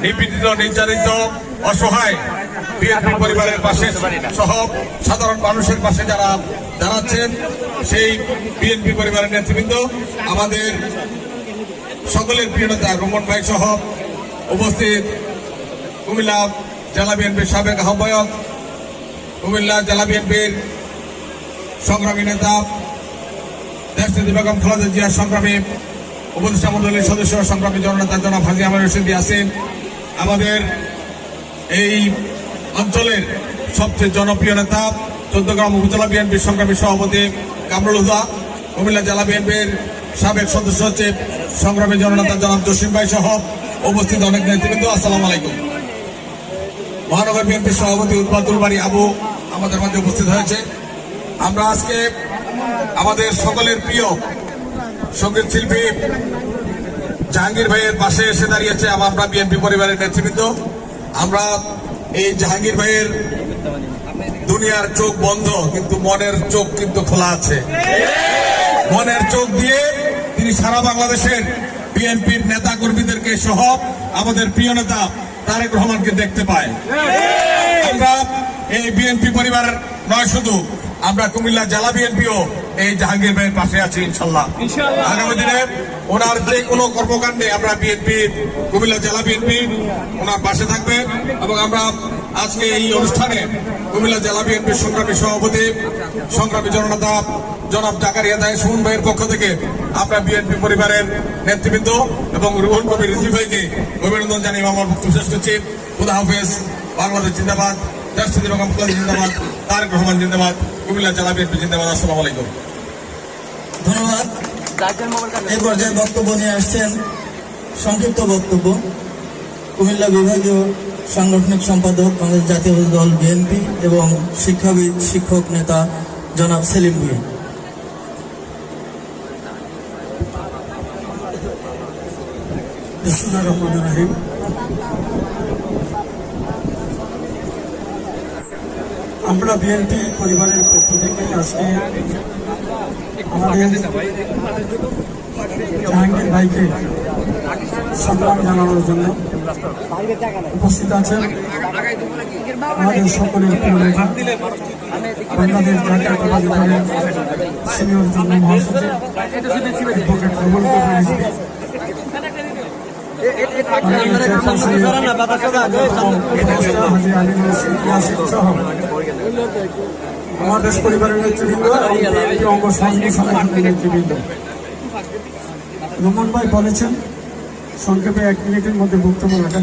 নিপীড়িত নির্যাতিত অসহায় বিএনপি পরিবারের পাশে সহ সাধারণ মানুষের পাশে যারা দাঁড়াচ্ছেন সেই বিএনপি পরিবারের নেতৃবৃন্দ, আমাদের সকলের প্রিয় নেতা রোমন ভাই সহ উপস্থিত কুমিল্লা জেলা বিএনপির সাবেক আহ্বায়ক, কুমিল্লা জেলা বিএনপির সংগ্রামী নেতা দেশনেত্রী বেগম খালেদা জিয়ার সংগ্রামী উপদেষ্টা মণ্ডলীর সদস্য, সংগ্রামী জননেতা জনাব হাজী আমির রশিদ ইয়াসিন, আমাদের এই অঞ্চলের সবচেয়ে জনপ্রিয় নেতা চৌদ্দগ্রাম উপজেলা বিএনপির সংগ্রামী সভাপতি কামরুল হুদা, কুমিল্লা জেলা বিএনপির সাবেক সদস্য সচিব সংগ্রামী জননেতা জনাব জসিম ভাই সহ উপস্থিত অনেক নেতৃবৃন্দ, আসসালামু আলাইকুম। মহানগর বিএনপির সভাপতি উৎপাদুল বাড়ি আবু আমাদের মাঝে উপস্থিত হয়েছে। আমরা আজকে আমাদের সকলের প্রিয় সঙ্গীত শিল্পী জাহাঙ্গীর ভাইয়ের পাশে এসে দাঁড়িয়েছে আমরা বিএনপি পরিবারের নেতৃবৃন্দ। আমরা এই জাহাঙ্গীর ভাইয়ের দুনিয়ার চোখ বন্ধ, কিন্তু মনের চোখ কিন্তু খোলা আছে। মনের চোখ দিয়ে তিনি সারা বাংলাদেশের বিএনপির নেতা কর্মীদেরকে সহ আমাদের প্রিয় নেতা তারেক রহমানকে দেখতে পায়। আমরা এই বিএনপি পরিবার নয়, শুধু আমরা কুমিল্লা জেলা বিএনপিও এই জাহাঙ্গীর ভাইয়ের পাশে আছি ইনশাল্লাহ। আগামী দিনে ওনার যে কোনো কর্মকাণ্ডে আমরা বিএনপি কুমিল্লা জেলা বিএনপি ওনার পাশে থাকবে। এবং আমরা আজকে এই অনুষ্ঠানে কুমিল্লা জেলা বিএনপির সংগ্রামী সভাপতি সংগ্রামী জননেতা জনাব জাকারিয়া দায় সুমন ভাইয়ের পক্ষ থেকে আমরা বিএনপি পরিবারের নেতৃবৃন্দ এবং রুহুল কবির রিজভী ভাইকে অভিনন্দন জানিয়ে আমার বক্তব্য শেষ করছি। খুদা হাফেজ। বাংলাদেশ জিন্দাবাদ, দেশনেত্রী বেগম খালেদা জিন্দাবাদ, তারেক রহমান জিন্দাবাদ, কুমিল্লা জেলা বিএনপি জিন্দাবাদ। আসসালামু আলাইকুম। ধন্যবাদ। এই পর্যায়ে বক্তব্য নিয়ে আসছেন সংক্ষিপ্ত বক্তব্য কুমিল্লা বিভাগীয় সাংগঠনিক সম্পাদক বাংলাদেশ জাতীয় দল বিএনপি এবং শিক্ষাবিদ শিক্ষক নেতা জনাব সেলিম ভুঁইয়া। বিসমিল্লাহির রহমানির রহিম। আমরা বিএনপি পরিবারের পক্ষ থেকে আজকে আমাদের জাহাঙ্গীর ভাইকে সম্মান জানানোর জন্য উপস্থিত আছেন আমাদের সকলের প্রিয় নেতা বাংলাদেশ জাতীয়তাবাদী দলের সিনিয়র যুগ্ম মহাসচিব অ্যাডভোকেট রুহুল কবির রিজভী, আমার দেশ পরিবারের নেতৃবৃন্দ অঙ্গ সংগঠনের নেতৃবৃন্দ। রোমন ভাই বলেছেন সংক্ষেপে 1 মিনিটের মধ্যে বক্তব্য রাখা।